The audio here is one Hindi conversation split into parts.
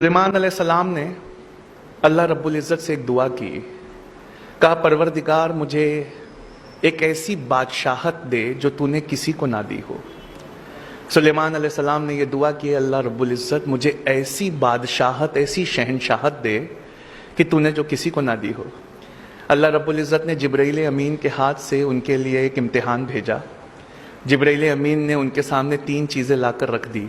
सुलेमान अलैहिस्सलाम ने अल्लाह रब्बुल इज़्ज़त से एक दुआ की। कहा, परवरदिगार मुझे एक ऐसी बादशाहत दे जो तूने किसी को ना दी हो। सुलेमान अलैहिस्सलाम ने यह दुआ की, अल्लाह रब्बुल इज़्ज़त मुझे ऐसी बादशाहत, ऐसी शहनशाहत दे कि तूने जो किसी को ना दी हो। अल्लाह रब्बुल इज़्ज़त ने जिब्राइल अमीन के हाथ से उनके लिए एक इम्तिहान भेजा। जिब्राइल अमीन ने उनके सामने 3 चीज़ें लाकर रख दी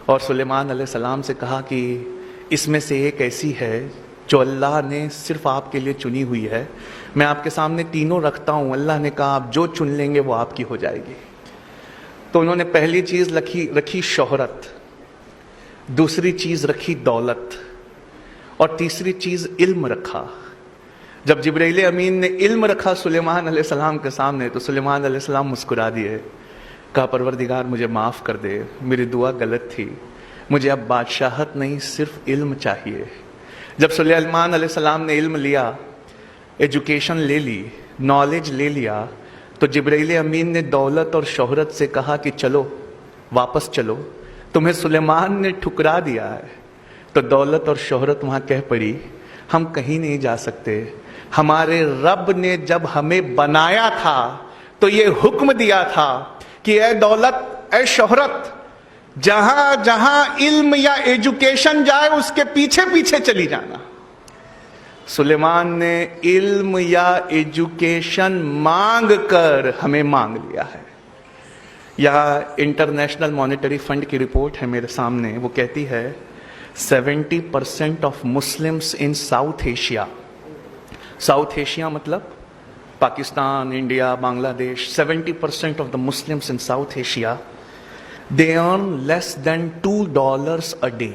और सुलेमान अलैहिस्सलाम से कहा कि इसमें से एक ऐसी है जो अल्लाह ने सिर्फ आपके लिए चुनी हुई है। मैं आपके सामने तीनों रखता हूँ। अल्लाह ने कहा आप जो चुन लेंगे वो आपकी हो जाएगी। तो उन्होंने पहली चीज़ रखी शोहरत, दूसरी चीज़ रखी दौलत और तीसरी चीज़ इल्म रखा। जब जिब्राइल अमीन ने इल्म रखा सुलेमान अलैहिस्सलाम के सामने तो सुलेमान अलैहिस्सलाम मुस्कुरा दिए। कहा, परवरदिगार मुझे माफ़ कर दे, मेरी दुआ गलत थी, मुझे अब बादशाहत नहीं सिर्फ इल्म चाहिए। जब सुलेमान अलैहिस्सलाम ने इल्म लिया, एजुकेशन ले ली, नॉलेज ले लिया, तो जिब्राइल अमीन ने दौलत और शोहरत से कहा कि चलो वापस चलो, तुम्हें सुलेमान ने ठुकरा दिया है। तो दौलत और शोहरत वहाँ कह पड़ी, हम कहीं नहीं जा सकते। हमारे रब ने जब हमें बनाया था तो ये हुक्म दिया था कि ए दौलत, ए शोहरत, जहां जहां इल्म या एजुकेशन जाए उसके पीछे पीछे चली जाना। सुलेमान ने इल्म या एजुकेशन मांग कर हमें मांग लिया है। यह इंटरनेशनल मॉनेटरी फंड की रिपोर्ट है मेरे सामने। वो कहती है 70% of Muslims in South Asia, South Asia मतलब Pakistan, India, Bangladesh, 70% of the Muslims in South Asia, they earn less than $2 a day.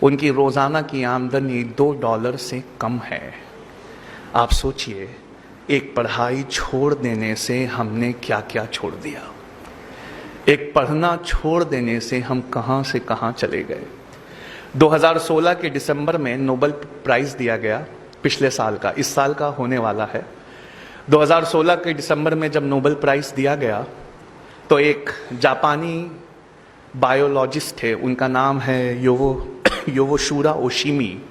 उनकी रोज़ाना की आमदनी $2 से कम है। आप सोचिए, एक पढ़ाई छोड़ देने से हमने क्या क्या छोड़ दिया। एक पढ़ना छोड़ देने से हम कहाँ से कहाँ चले गए। 2016 के दिसंबर में नोबेल प्राइज़ दिया गया, पिछले साल का, इस साल का होने वाला है। 2016 के दिसंबर में जब नोबेल प्राइज़ दिया गया तो एक जापानी बायोलॉजिस्ट थे, उनका नाम है योवोशुरा ओशिमी।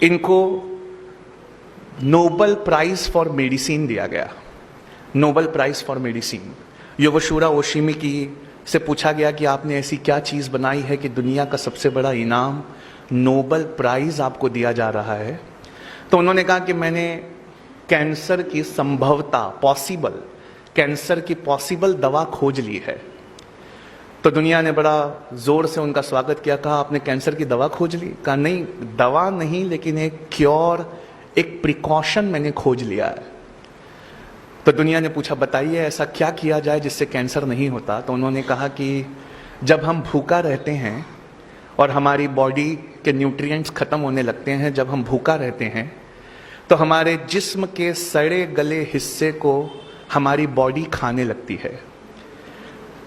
इनको नोबेल प्राइज़ फॉर मेडिसिन दिया गया, नोबेल प्राइज़ फॉर मेडिसिन। योवोशुरा ओशिमी की से पूछा गया कि आपने ऐसी क्या चीज़ बनाई है कि दुनिया का सबसे बड़ा इनाम नोबेल प्राइज़ आपको दिया जा रहा है। तो उन्होंने कहा कि मैंने कैंसर की संभवता, पॉसिबल, कैंसर की पॉसिबल दवा खोज ली है। तो दुनिया ने बड़ा जोर से उनका स्वागत किया। कहा, आपने कैंसर की दवा खोज ली? कहा, नहीं, दवा नहीं, लेकिन एक क्योर, एक प्रिकॉशन मैंने खोज लिया है। तो दुनिया ने पूछा, बताइए ऐसा क्या किया जाए जिससे कैंसर नहीं होता। तो उन्होंने कहा कि जब हम भूखा रहते हैं और हमारी बॉडी के न्यूट्रिएंट्स खत्म होने लगते हैं, जब हम भूखा रहते हैं तो हमारे जिस्म के सड़े गले हिस्से को हमारी बॉडी खाने लगती है।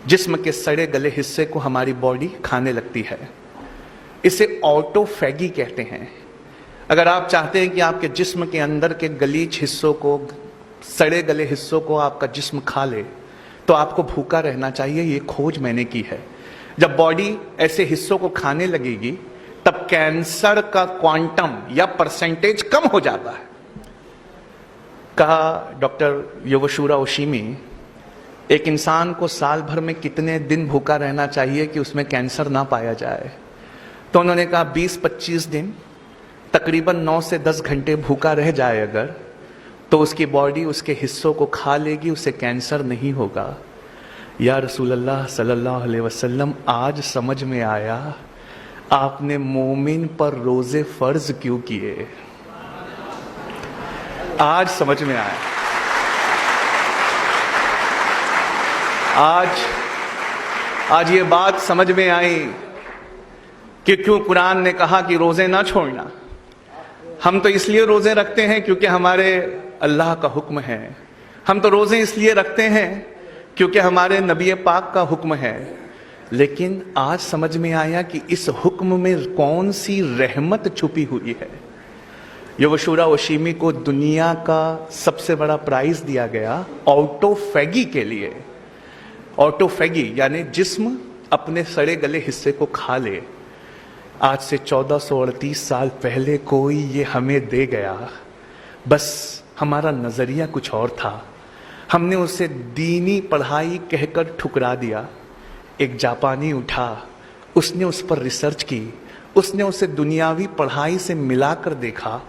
जिस्म के सड़े गले हिस्से को हमारी बॉडी खाने लगती है। इसे ऑटोफैगी कहते हैं। अगर आप चाहते हैं कि आपके जिस्म के अंदर के गलीच हिस्सों को, सड़े गले हिस्सों को आपका जिस्म खा ले, तो आपको भूखा रहना चाहिए। ये खोज मैंने की है। जब बॉडी ऐसे हिस्सों को खाने लगेगी तब कैंसर का क्वांटम या परसेंटेज कम हो जाता है। कहा डॉक्टर योवोशुरा ओशिमी, एक इंसान को साल भर में कितने दिन भूखा रहना चाहिए कि उसमें कैंसर ना पाया जाए। तो उन्होंने कहा 20-25 दिन, तकरीबन 9 से 10 घंटे भूखा रह जाए अगर, तो उसकी बॉडी उसके हिस्सों को खा लेगी, उसे कैंसर नहीं होगा। या रसूल अल्लाह सल्लल्लाहु अलैहि वसल्लम, आज समझ में आया आपने मोमिन पर रोजे फर्ज क्यों किए। आज समझ में आया। आज ये बात समझ में आई कि क्यों कुरान ने कहा कि रोजे ना छोड़ना। हम तो इसलिए रोजे रखते हैं क्योंकि हमारे अल्लाह का हुक्म है। हम तो रोजे इसलिए रखते हैं क्योंकि हमारे नबी पाक का हुक्म है। लेकिन आज समझ में आया कि इस हुक्म में कौन सी रहमत छुपी हुई है। योवोशुरा ओशिमी को दुनिया का सबसे बड़ा प्राइज दिया गया ऑटोफैगी के लिए। ऑटोफैगी यानी जिस्म अपने सड़े गले हिस्से को खा ले। आज से 1438 साल पहले कोई ये हमें दे गया, बस हमारा नजरिया कुछ और था, हमने उसे दीनी पढ़ाई कहकर ठुकरा दिया। एक जापानी उठा, उसने उस पर रिसर्च की, उसने उसे दुनियावी पढ़ाई से मिलाकर देखा।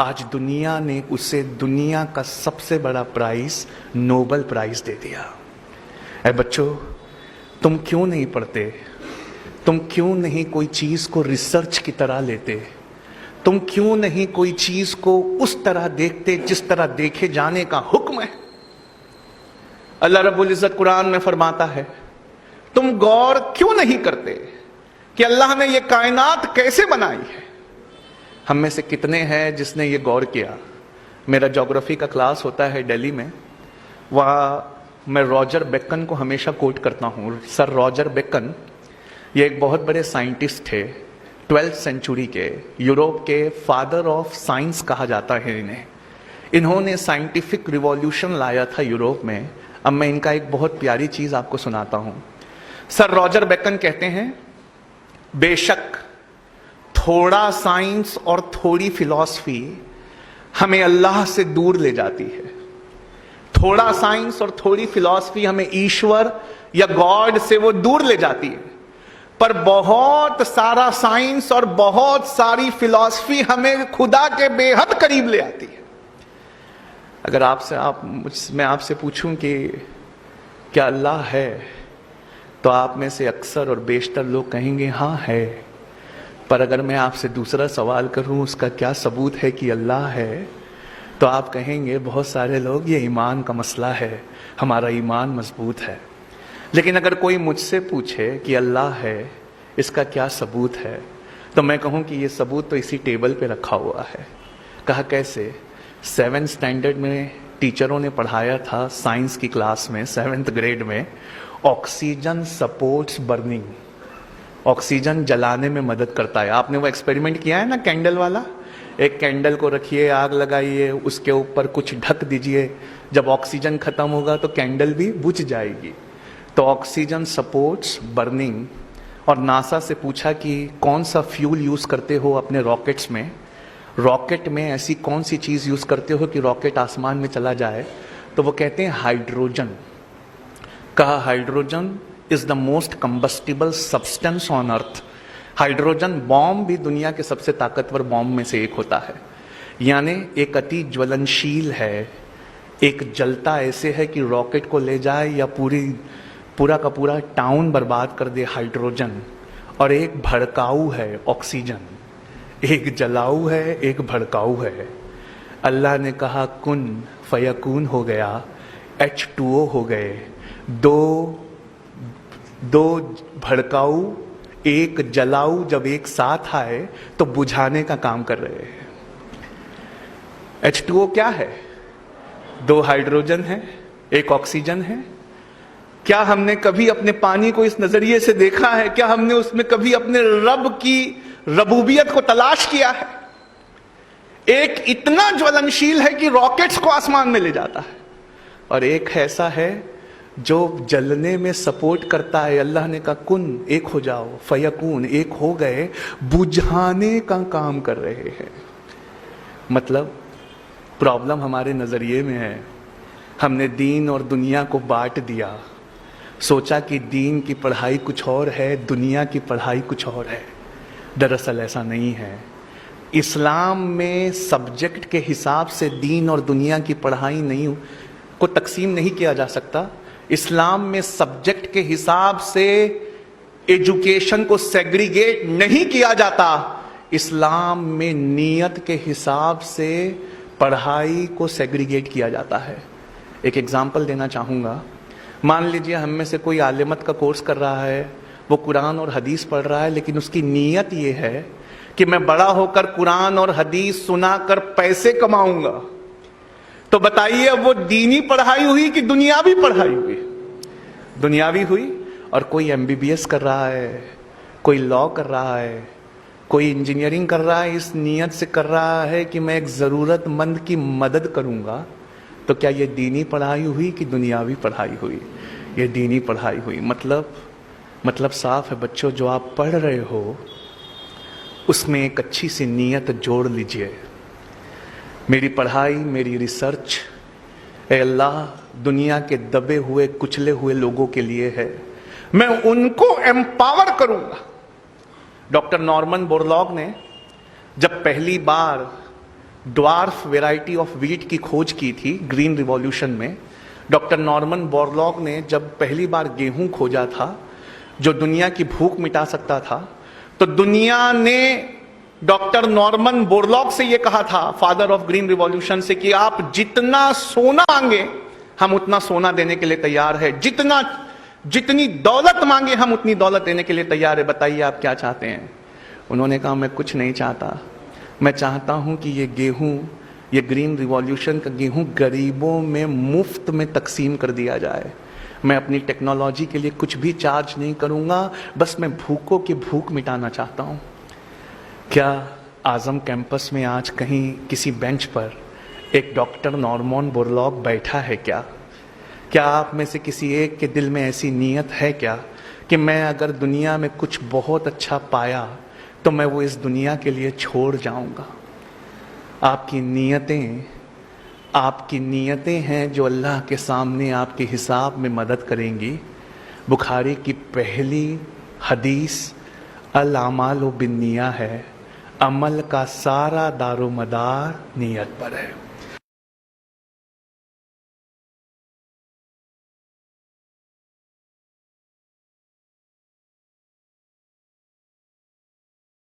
आज दुनिया ने उसे दुनिया का सबसे बड़ा प्राइज, नोबेल प्राइज दे दिया। ऐ बच्चों, तुम क्यों नहीं पढ़ते? तुम क्यों नहीं कोई चीज को रिसर्च की तरह लेते? तुम क्यों नहीं कोई चीज को उस तरह देखते जिस तरह देखे जाने का हुक्म है? अल्लाह रब्बुल इज्जत कुरान में फरमाता है, तुम गौर क्यों नहीं करते कि अल्लाह ने यह कायनात कैसे बनाई है? हम में से कितने हैं जिसने ये गौर किया? मेरा ज्योग्राफी का क्लास होता है दिल्ली में, वहाँ मैं रॉजर बेकन को हमेशा कोट करता हूँ। सर रॉजर बेकन ये एक बहुत बड़े साइंटिस्ट थे, 12th सेंचुरी के, यूरोप के फादर ऑफ साइंस कहा जाता है इन्हें। इन्होंने साइंटिफिक रिवॉल्यूशन लाया था यूरोप में। अब मैं इनका एक बहुत प्यारी चीज आपको सुनाता हूँ। सर रॉजर बेकन कहते हैं, बेशक थोड़ा साइंस और थोड़ी फिलॉसफी हमें अल्लाह से दूर ले जाती है। थोड़ा साइंस और थोड़ी फिलॉसफी हमें ईश्वर या गॉड से वो दूर ले जाती है, पर बहुत सारा साइंस और बहुत सारी फिलॉसफी हमें खुदा के बेहद करीब ले आती है। अगर मैं आपसे पूछूं कि क्या अल्लाह है, तो आप में से अक्सर और बेशतर लोग कहेंगे हाँ है। पर अगर मैं आपसे दूसरा सवाल करूं, उसका क्या सबूत है कि अल्लाह है, तो आप कहेंगे बहुत सारे लोग ये ईमान का मसला है, हमारा ईमान मजबूत है। लेकिन अगर कोई मुझसे पूछे कि अल्लाह है, इसका क्या सबूत है, तो मैं कहूं कि ये सबूत तो इसी टेबल पे रखा हुआ है। कहा कैसे? 7th स्टैंडर्ड में टीचरों ने पढ़ाया था साइंस की क्लास में, 7th ग्रेड में, ऑक्सीजन सपोर्ट्स बर्निंग। ऑक्सीजन जलाने में मदद करता है। आपने वो एक्सपेरिमेंट किया है ना, कैंडल वाला? एक कैंडल को रखिए, आग लगाइए, उसके ऊपर कुछ ढक दीजिए, जब ऑक्सीजन खत्म होगा तो कैंडल भी बुझ जाएगी। तो ऑक्सीजन सपोर्ट्स बर्निंग। और नासा से पूछा कि कौन सा फ्यूल यूज करते हो अपने रॉकेट्स में, रॉकेट में ऐसी कौन सी चीज यूज करते हो कि रॉकेट आसमान में चला जाए? तो वो कहते हैं हाइड्रोजन। कहा hydrogen is the most combustible substance on earth. Hydrogen bomb भी दुनिया के सबसे ताकतवर बॉम्ब में से एक होता है। यानी एक अति ज्वलनशील है, एक जलता ऐसे है कि रॉकेट को ले जाए या पूरा का पूरा टाउन बर्बाद कर दे, हाइड्रोजन। और एक भड़काऊ है, ऑक्सीजन। एक जलाऊ है, एक भड़काऊ है। अल्लाह ने कहा कुन फयकून हो गया, H2O हो गए। दो भड़काऊ एक जलाऊ जब एक साथ आए तो बुझाने का काम कर रहे हैं। H2O क्या है? 2 हाइड्रोजन है, एक ऑक्सीजन है। क्या हमने कभी अपने पानी को इस नजरिए से देखा है? क्या हमने उसमें कभी अपने रब की रबूबियत को तलाश किया है? एक इतना ज्वलनशील है कि रॉकेट्स को आसमान में ले जाता है, और एक ऐसा है जो जलने में सपोर्ट करता है। अल्लाह ने कहा कुन, एक हो जाओ, फयकून, एक हो गए, बुझाने का काम कर रहे हैं। मतलब प्रॉब्लम हमारे नजरिए में है। हमने दीन और दुनिया को बांट दिया, सोचा कि दीन की पढ़ाई कुछ और है, दुनिया की पढ़ाई कुछ और है। दरअसल ऐसा नहीं है। इस्लाम में सब्जेक्ट के हिसाब से दीन और दुनिया की पढ़ाई नहीं को तकसीम नहीं किया जा सकता। इस्लाम में सब्जेक्ट के हिसाब से एजुकेशन को सेग्रीगेट नहीं किया जाता। इस्लाम में नियत के हिसाब से पढ़ाई को सेग्रीगेट किया जाता है। एक एग्जाम्पल देना चाहूँगा। मान लीजिए हम में से कोई आलिमत का कोर्स कर रहा है, वो कुरान और हदीस पढ़ रहा है, लेकिन उसकी नीयत ये है कि मैं बड़ा होकर कुरान और हदीस सुनाकर पैसे कमाऊंगा। तो बताइए वो दीनी पढ़ाई हुई कि दुनियावी पढ़ाई हुई? दुनियावी हुई। और कोई MBBS कर रहा है, कोई लॉ कर रहा है, कोई इंजीनियरिंग कर रहा है, इस नीयत से कर रहा है कि मैं एक ज़रूरतमंद की मदद करूंगा। तो क्या ये दीनी पढ़ाई हुई कि दुनियावी पढ़ाई हुई? ये दीनी पढ़ाई हुई। मतलब साफ है बच्चों, जो आप पढ़ रहे हो उसमें एक अच्छी सी नीयत जोड़ लीजिए। मेरी पढ़ाई, मेरी रिसर्च, ए अल्लाह, दुनिया के दबे हुए कुचले हुए लोगों के लिए है। मैं उनको एम्पावर करूंगा। डॉक्टर नॉर्मन बोरलॉग ने जब पहली बार ड्वार्फ वेराइटी ऑफ वीट की खोज की थी ग्रीन रिवॉल्यूशन में, डॉक्टर नॉर्मन बोरलॉग ने जब पहली बार गेहूं खोजा था जो दुनिया की भूख मिटा सकता था, तो दुनिया ने डॉक्टर नॉर्मन बोरलॉग से यह कहा था, फादर ऑफ ग्रीन रिवॉल्यूशन से, कि आप जितना सोना मांगे हम उतना सोना देने के लिए तैयार है, जितनी दौलत मांगे हम उतनी दौलत देने के लिए तैयार है, बताइए आप क्या चाहते हैं। उन्होंने कहा मैं कुछ नहीं चाहता, मैं चाहता हूं कि ये गेहूं, ये ग्रीन रिवॉल्यूशन का गेहूं गरीबों में मुफ्त में तकसीम कर दिया जाए। मैं अपनी टेक्नोलॉजी के लिए कुछ भी चार्ज नहीं करूंगा, बस मैं भूखों की भूख मिटाना चाहता हूं। क्या आजम कैंपस में आज कहीं किसी बेंच पर एक डॉक्टर नॉर्मन बोरलॉग बैठा है क्या? क्या आप में से किसी एक के दिल में ऐसी नीयत है क्या कि मैं अगर दुनिया में कुछ बहुत अच्छा पाया तो मैं वो इस दुनिया के लिए छोड़ जाऊंगा? आपकी नीयतें हैं जो अल्लाह के सामने आपके हिसाब में मदद करेंगी। बुखारी की पहली हदीस अल अमालु बिन्निया है, अमल का सारा दारोमदार नीयत पर है।